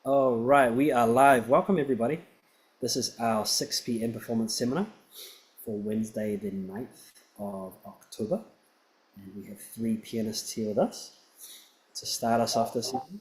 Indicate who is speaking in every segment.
Speaker 1: All right, we are live. Welcome, everybody. This is our 6 p.m. performance seminar for Wednesday, the 9th of October. And we have three pianists here with us. To start us off this evening,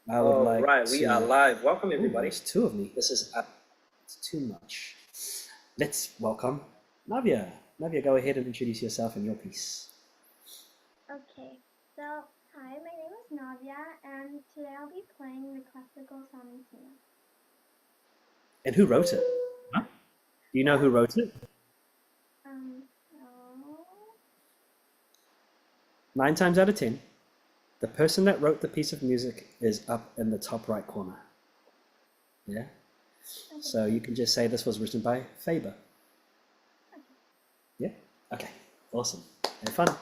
Speaker 1: I would like
Speaker 2: We are live. Welcome, everybody.
Speaker 1: There's two of me. It's too much. Let's welcome Navia. Navia, go ahead and introduce yourself and your piece.
Speaker 3: Okay, so hi, my name is Navia, and today I'll be playing the classical sonatina.
Speaker 1: And who wrote it? Huh? Do you know who wrote it?
Speaker 3: No.
Speaker 1: 9 times out of 10, the person that wrote the piece of music is up in the top right corner. Yeah?
Speaker 3: Okay.
Speaker 1: So you can just say this was written by Faber.
Speaker 3: Okay.
Speaker 1: Yeah? Okay. Awesome. Have fun.
Speaker 3: Okay.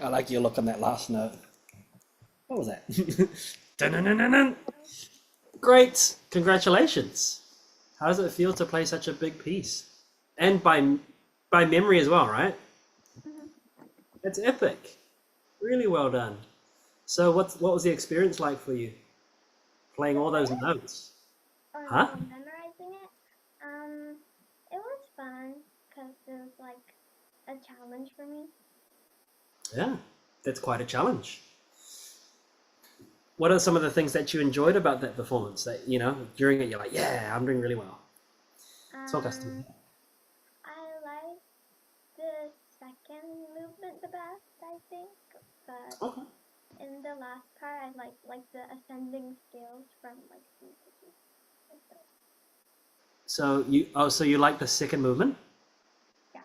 Speaker 1: I like your look on that last note. What was that? Dun-dun-dun-dun-dun. Great. Congratulations. How does it feel to play such a big piece? And by memory as well, right? It's epic. Really well done. So what was the experience like for you? Playing all those notes? Huh?
Speaker 3: Memorizing it, it was fun because it was like a challenge for me.
Speaker 1: Yeah, that's quite a challenge. What are some of the things that you enjoyed about that performance that, during it you're like, yeah, I'm doing really well? Talk us through that.
Speaker 3: I like the second movement the best, I think, but
Speaker 1: Okay.
Speaker 3: in the last part, I like the ascending scales from like C to G.
Speaker 1: So you like the second movement?
Speaker 3: Yeah.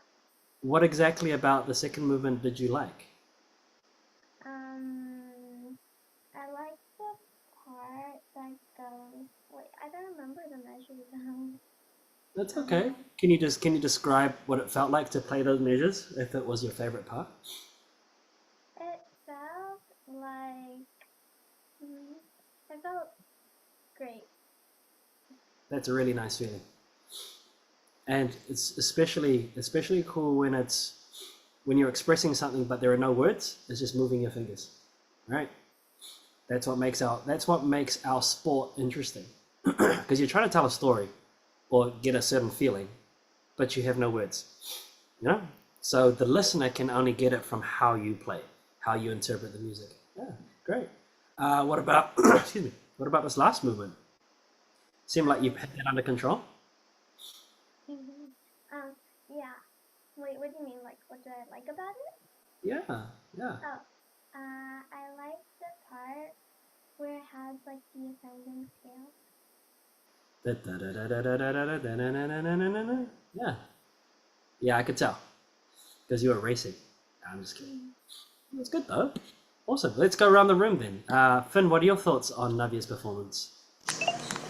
Speaker 1: What exactly about the second movement did you like?
Speaker 3: I like the part that goes. Wait, I don't remember the measures now.
Speaker 1: That's okay. Can you describe what it felt like to play those measures if it was your favorite part?
Speaker 3: It felt like it felt great.
Speaker 1: That's a really nice feeling. And it's especially cool when you're expressing something but there are no words, it's just moving your fingers. Right? That's what makes our sport interesting. Because you're trying to tell a story or get a certain feeling, but you have no words. You know? So the listener can only get it from how you play, how you interpret the music. Yeah, great. What about excuse me? What about this last movement? Seemed like you've had that under control.
Speaker 3: Yeah. Wait, what do you mean? Like, what do I like about it?
Speaker 1: Yeah, yeah.
Speaker 3: Oh, I like the part where it has like the ascending scale.
Speaker 1: Yeah, yeah, I could tell because you were racing. I'm just kidding. That's good though. Awesome. Let's go around the room then. Finn, what are your thoughts on Navia's performance?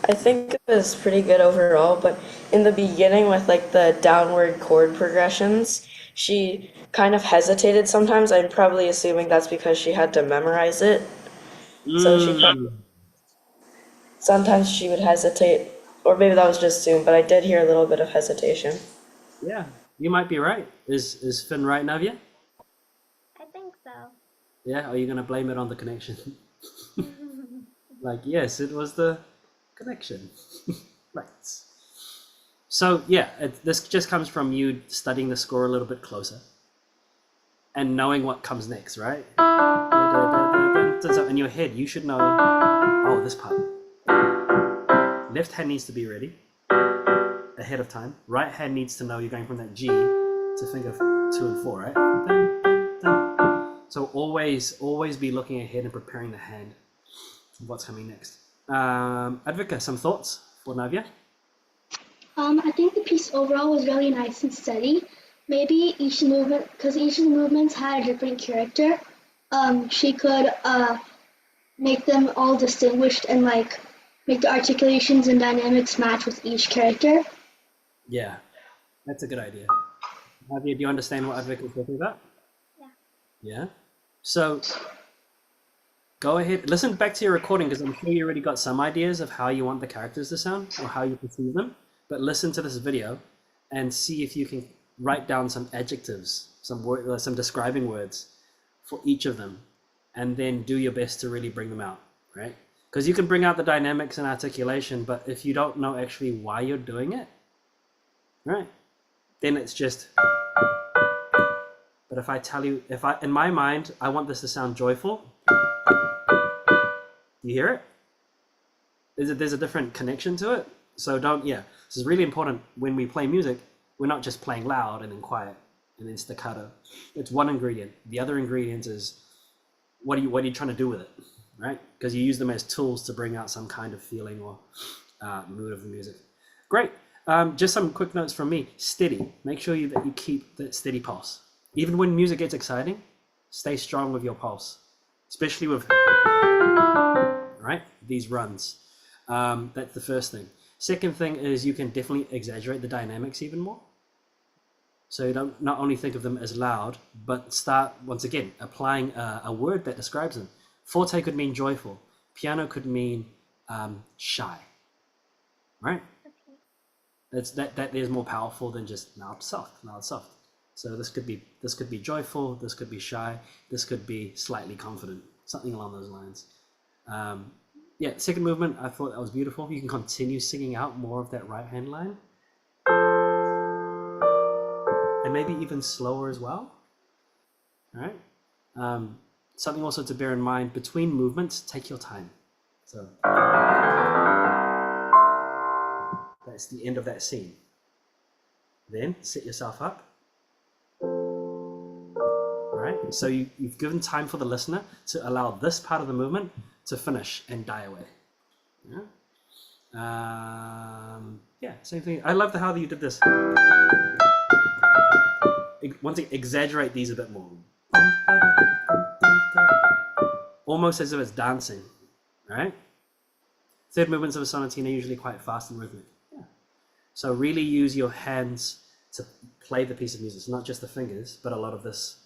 Speaker 4: I think it was pretty good overall, but in the beginning with like the downward chord progressions, she kind of hesitated sometimes. I'm probably assuming that's because she had to memorize it. So
Speaker 1: Mm,
Speaker 4: sometimes she would hesitate, or maybe that was just soon, but I did hear a little bit of hesitation.
Speaker 1: yeah, you might be right. Is Finn right, Navia?
Speaker 3: I think so.
Speaker 1: Yeah. Are you gonna blame it on the connection? Like, yes, it was the connection. Right. So yeah, this just comes from you studying the score a little bit closer and knowing what comes next, right? So in your head, you should know. Oh, this part. Left hand needs to be ready ahead of time. Right hand needs to know you're going from that G to finger 2 and 4, right? So always be looking ahead and preparing the hand for what's coming next. Advika, some thoughts for Navia?
Speaker 5: I think the piece overall was really nice and steady. Maybe each movement, because each of the movements had a different character, she could make them all distinguished and like make the articulations and dynamics match with each character.
Speaker 1: Yeah, that's a good idea. Navia, do you understand what Advika is talking about?
Speaker 3: Yeah.
Speaker 1: Yeah. So go ahead, listen back to your recording because I'm sure you already got some ideas of how you want the characters to sound or how you perceive them. But listen to this video and see if you can write down some adjectives, some describing words for each of them, and then do your best to really bring them out, right? Because you can bring out the dynamics and articulation, but if you don't know actually why you're doing it, right, then it's just. But if I tell you, in my mind, I want this to sound joyful. You hear it? There's a different connection to it. So this is really important when we play music. We're not just playing loud and then quiet and then staccato. It's one ingredient. The other ingredient is what are you trying to do with it, right? Because you use them as tools to bring out some kind of feeling or mood of the music. Great. Just some quick notes from me. Steady. Make sure that you keep that steady pulse. Even when music gets exciting, stay strong with your pulse, especially with these runs. That's the first thing. Second thing is you can definitely exaggerate the dynamics even more. So you don't not only think of them as loud, but start once again applying a word that describes them. Forte could mean joyful. Piano could mean shy. Right?
Speaker 3: Okay.
Speaker 1: That is more powerful than just loud soft. So this could be joyful. This could be shy. This could be slightly confident. Something along those lines. Second movement, I thought that was beautiful. You can continue singing out more of that right hand line. And maybe even slower as well. All right. Something also to bear in mind, between movements, take your time. So that's the end of that scene. Then set yourself up. Right? So you've given time for the listener to allow this part of the movement to finish and die away. Yeah, same thing. I love how you did this. Want to exaggerate these a bit more. Almost as if it's dancing, right? Third movements of a sonatina are usually quite fast and rhythmic. Yeah. So really use your hands to play the piece of music. It's not just the fingers, but a lot of this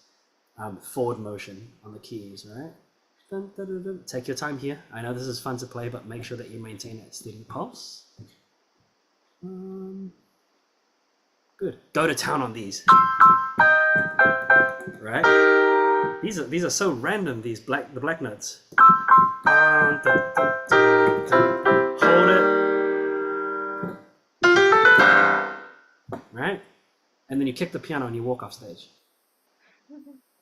Speaker 1: forward motion on the keys, right? Dun, dun, dun, dun. Take your time here. I know this is fun to play, but make sure that you maintain that steady pulse. Good. Go to town on these. Right? These are so random. The black notes. Hold it. Right? And then you kick the piano and you walk off stage.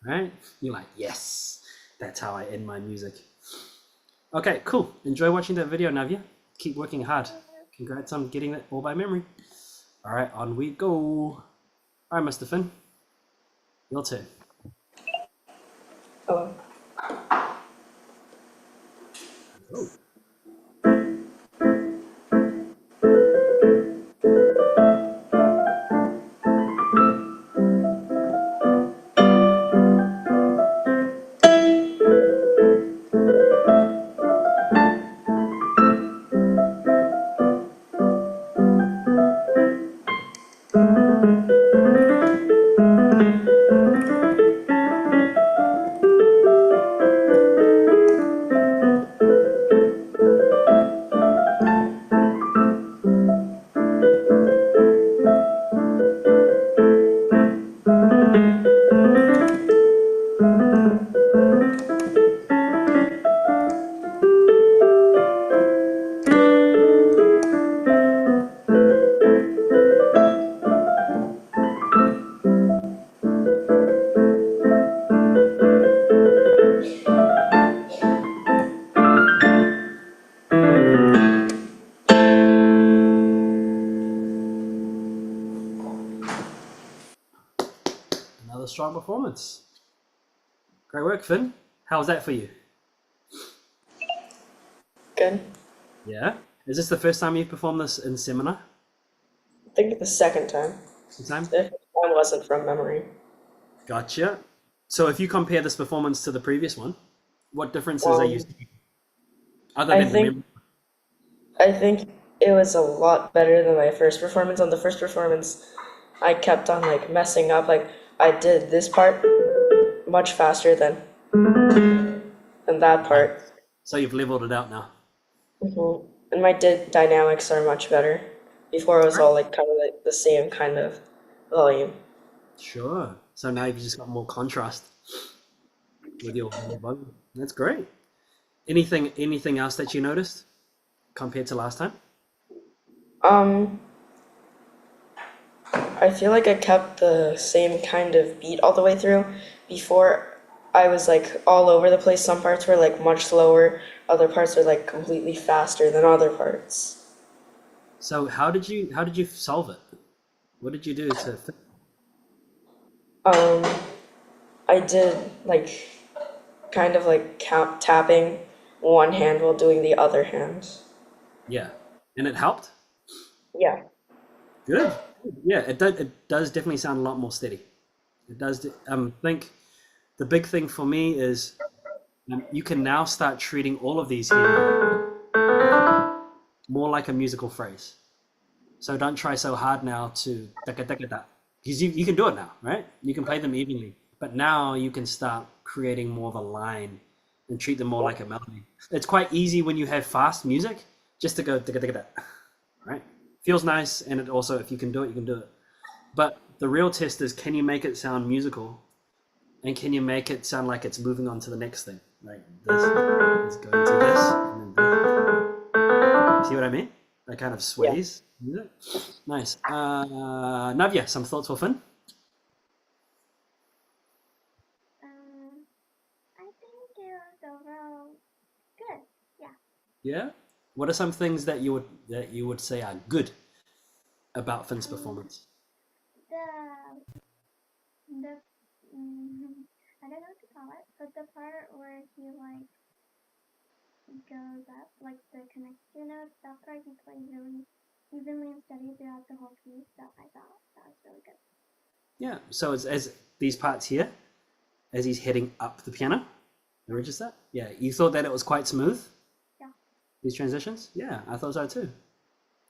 Speaker 1: Right? You're like, yes, that's how I end my music. Okay, cool. Enjoy watching that video, Navya. Keep working hard. Congrats on getting it all by memory. All right, on we go. All right, Mr. Finn, your turn.
Speaker 4: Hello.
Speaker 1: Oh. Another strong performance. Great work, Finn. How was that for you?
Speaker 4: Good.
Speaker 1: Yeah? Is this the first time you've performed this in seminar?
Speaker 4: I think the second time.
Speaker 1: Sometime?
Speaker 4: The first time wasn't from memory.
Speaker 1: Gotcha. So if you compare this performance to the previous one, what differences are you seeing? Other
Speaker 4: I
Speaker 1: than the memory?
Speaker 4: think it was a lot better than my first performance. On the first performance, I kept on like messing up. Like I did this part much faster than that part.
Speaker 1: So you've leveled it out now.
Speaker 4: And my dynamics are much better. Before it was all like kind of like the same kind of volume.
Speaker 1: Sure. So now you've just got more contrast with your volume. That's great. Anything else that you noticed compared to last time?
Speaker 4: I feel like I kept the same kind of beat all the way through. Before I was like all over the place. Some parts were like much slower, other parts were like completely faster than other parts.
Speaker 1: So how did you solve it? What did you do to fix?
Speaker 4: I did like kind of like tapping one hand while doing the other hand.
Speaker 1: Yeah. And it helped?
Speaker 4: Yeah.
Speaker 1: Good. Yeah, it does definitely sound a lot more steady. It does. Think the big thing for me is you can now start treating all of these here more like a musical phrase. So don't try so hard now to because you can do it now, right? You can play them evenly, but now you can start creating more of a line and treat them more like a melody. It's quite easy when you have fast music just to go right? Feels nice, and it also, if you can do it, you can do it. But the real test is, can you make it sound musical, and can you make it sound like it's moving on to the next thing? Like this is going to this, and then this. See what I mean? That kind of sways. Yeah. Nice. Navya, some thoughts for Finn?
Speaker 3: was overall good. Yeah.
Speaker 1: Yeah. What are some things that you would say are good about Finn's performance?
Speaker 3: The I don't know what to call it, but the part where he like goes up, like the connection notes, that part he played really evenly and steady throughout the whole piece. So I thought that was really good.
Speaker 1: Yeah. So as these parts here, as he's heading up the piano, the register. Yeah. You thought that it was quite smooth.
Speaker 3: Yeah.
Speaker 1: These transitions. Yeah, I thought so too.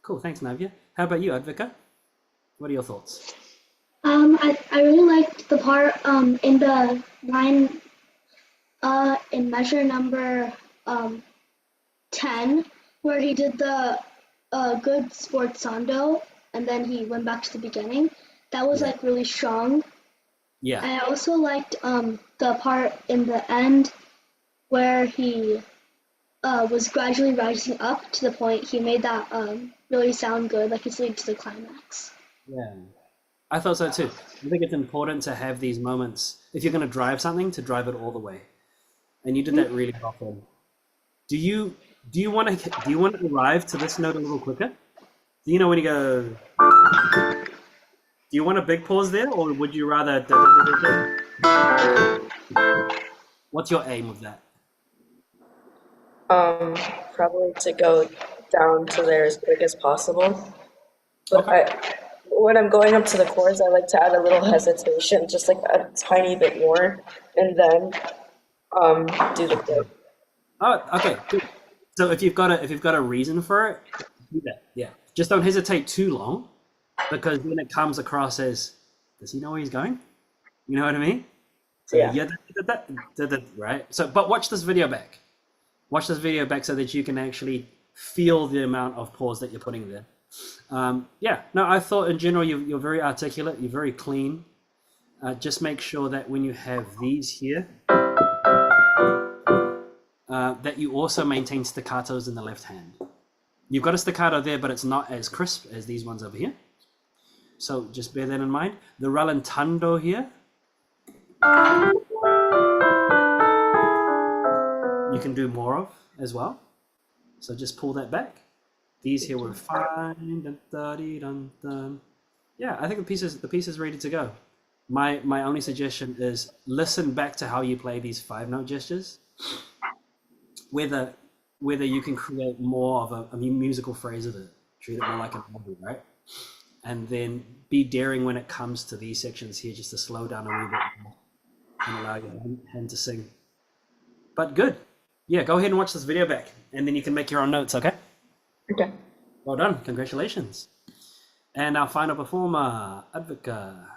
Speaker 1: Cool. Thanks, Navya. How about you, Advika? What are your thoughts?
Speaker 5: I really liked the part in the line in measure number 10 where he did the good sforzando and then he went back to the beginning. That was
Speaker 1: Yeah.
Speaker 5: like really strong.
Speaker 1: Yeah.
Speaker 5: And I also liked the part in the end where he was gradually rising up to the point he made that really sound good, like it's leading to the climax.
Speaker 1: Yeah. I thought so too. I think it's important to have these moments. If you're going to drive something, to drive it all the way, and you did that really often. Do you want to arrive to this note a little quicker? Do you know when you go? Do you want a big pause there, or would you rather? What's your aim with that?
Speaker 4: Probably to go down to there as quick as possible. But
Speaker 1: Okay.
Speaker 4: when I'm going up to the chords, I like to add a little hesitation, just like a tiny bit more, and then do the chord.
Speaker 1: Oh, okay. Good. So if you've got a reason for it, do that. Yeah. Just don't hesitate too long, because then it comes across as, does he know where he's going? You know what I mean? So
Speaker 4: Yeah.
Speaker 1: right. So, but watch this video back. Watch this video back so that you can actually feel the amount of pause that you're putting there. Yeah. No, I thought in general you're very articulate. You're very clean. Just make sure that when you have these here, that you also maintain staccatos in the left hand. You've got a staccato there, but it's not as crisp as these ones over here. So just bear that in mind. The rallentando here, you can do more of as well. So just pull that back. These here were fine. Dun, dun, dun, dun. Yeah, I think the piece is ready to go. My only suggestion is listen back to how you play these 5-note gestures. Whether you can create more of a musical phrase of it, treat it more like a melody, right? And then be daring when it comes to these sections here, just to slow down a wee bit more and allow your hand to sing. But good. Yeah, go ahead and watch this video back, and then you can make your own notes, okay?
Speaker 4: Okay.
Speaker 1: Well done. Congratulations. And our final performer, Advika.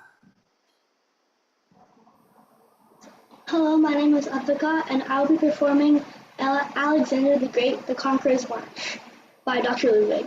Speaker 5: Hello, my name is Advika, and I'll be performing Alexander the Great, The Conqueror's March by Dr. Ludwig.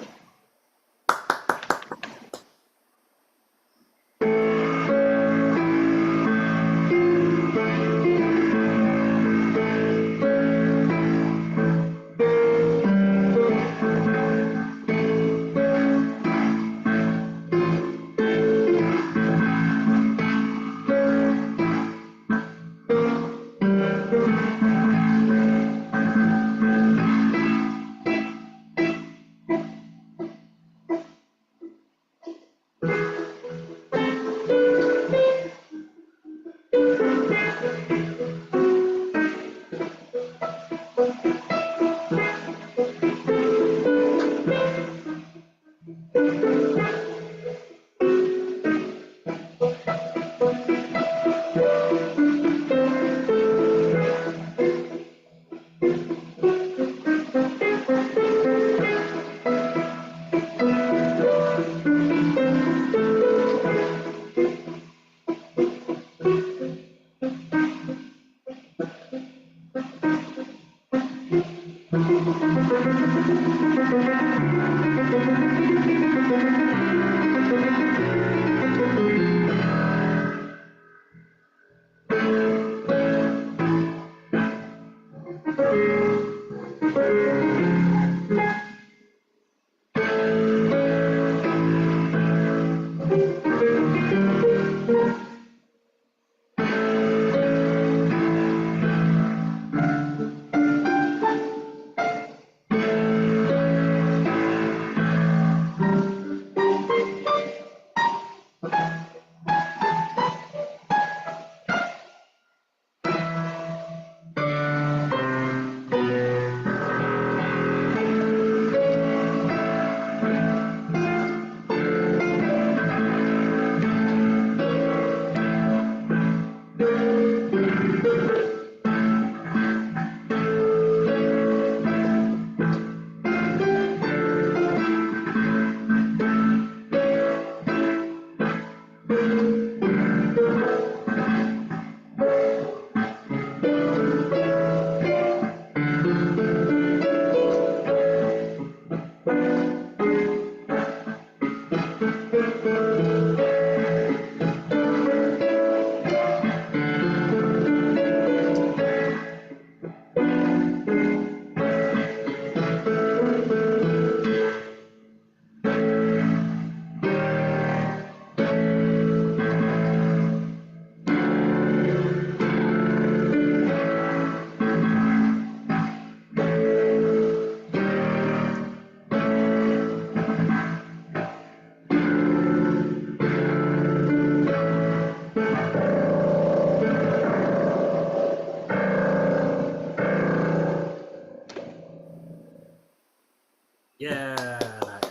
Speaker 1: Yeah,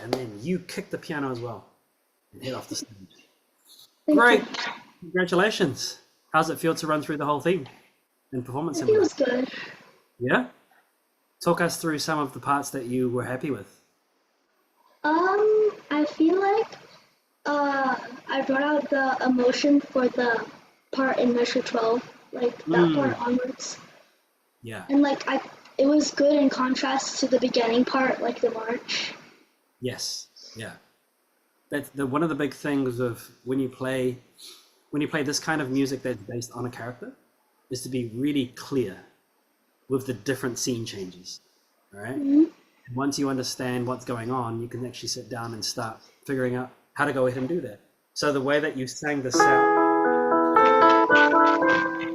Speaker 1: and then you kick the piano as well and head off the stage.
Speaker 5: Thank
Speaker 1: Great,
Speaker 5: you.
Speaker 1: congratulations. How's it feel to run through the whole thing in performance
Speaker 5: It
Speaker 1: simulator?
Speaker 5: feels good.
Speaker 1: Yeah? Talk us through some of the parts that you were happy with.
Speaker 5: I feel like I brought out the emotion for the part in measure 12, like that part onwards.
Speaker 1: Yeah.
Speaker 5: And like it was good in contrast to the beginning part, like the march.
Speaker 1: Yes. Yeah. That's one of the big things of when you play this kind of music that's based on a character is to be really clear with the different scene changes. All right.
Speaker 5: Mhm.
Speaker 1: And once you understand what's going on, you can actually sit down and start figuring out how to go ahead and do that. So the way that you sang this out,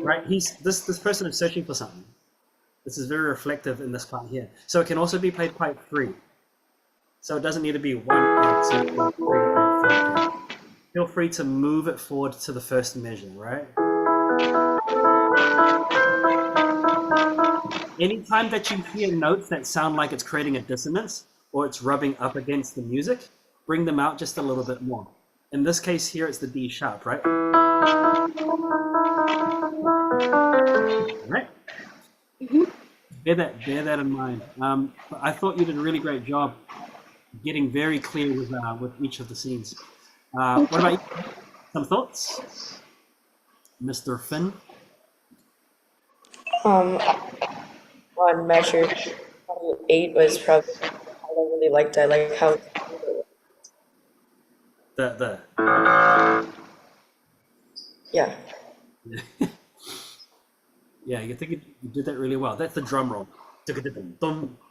Speaker 1: right? This person is searching for something. This is very reflective in this part here. So it can also be played quite free. So it doesn't need to be 1 and 2 and 3 and 4. Feel free to move it forward to the first measure, right? Anytime that you hear notes that sound like it's creating a dissonance or it's rubbing up against the music, bring them out just a little bit more. In this case here, it's the D sharp, right? Right? Bear that in mind. But I thought you did a really great job getting very clear with each of the scenes. What about you? Some thoughts? Mr. Finn?
Speaker 4: On measure 28 was probably I really liked. I like how
Speaker 1: The
Speaker 4: yeah.
Speaker 1: Yeah, you think you did that really well. That's the drum roll.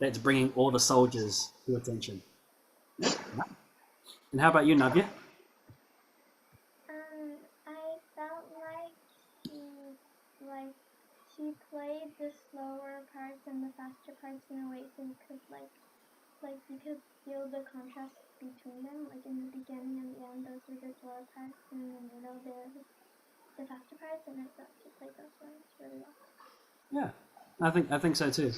Speaker 1: That's bringing all the soldiers to attention. And how about you, Navya?
Speaker 3: I felt she played the slower parts and the faster parts in a way so you could you could feel the contrast between them. Like in the beginning and the end, those were the slower parts, and in the middle, there was the faster parts, and I thought she played those ones really well.
Speaker 1: Yeah, I think so too.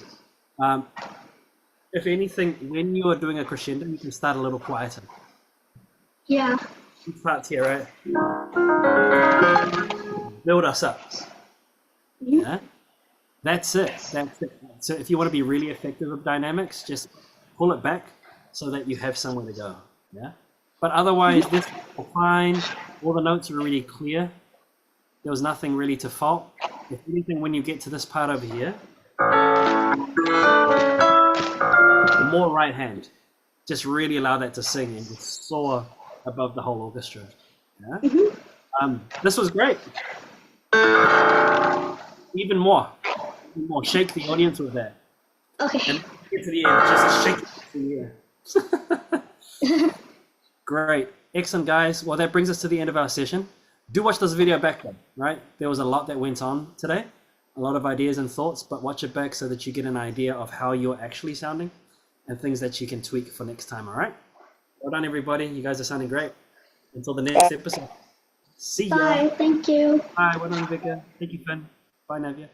Speaker 1: If anything, when you are doing a crescendo, you can start a little quieter.
Speaker 5: Yeah.
Speaker 1: These parts here, right? Build us up. Yeah, that's it. That's it. So if you want to be really effective with dynamics, just pull it back so that you have somewhere to go. Yeah. But otherwise, this is fine. All the notes are really clear. There was nothing really to fault. If anything, when you get to this part over here, the more right hand, just really allow that to sing and just soar above the whole orchestra. Yeah? This was great. Even more. Shake the audience with that.
Speaker 5: Okay.
Speaker 1: And get to the end, just shake it to the air. Great. Excellent, guys. Well, that brings us to the end of our session. Do watch this video back then, right? There was a lot that went on today, a lot of ideas and thoughts, but watch it back so that you get an idea of how you're actually sounding and things that you can tweak for next time, all right? Well done, everybody. You guys are sounding great. Until the next episode. See ya.
Speaker 5: Bye. Thank you.
Speaker 1: Bye. Well done, Vika. Thank you, Finn. Bye, Navya.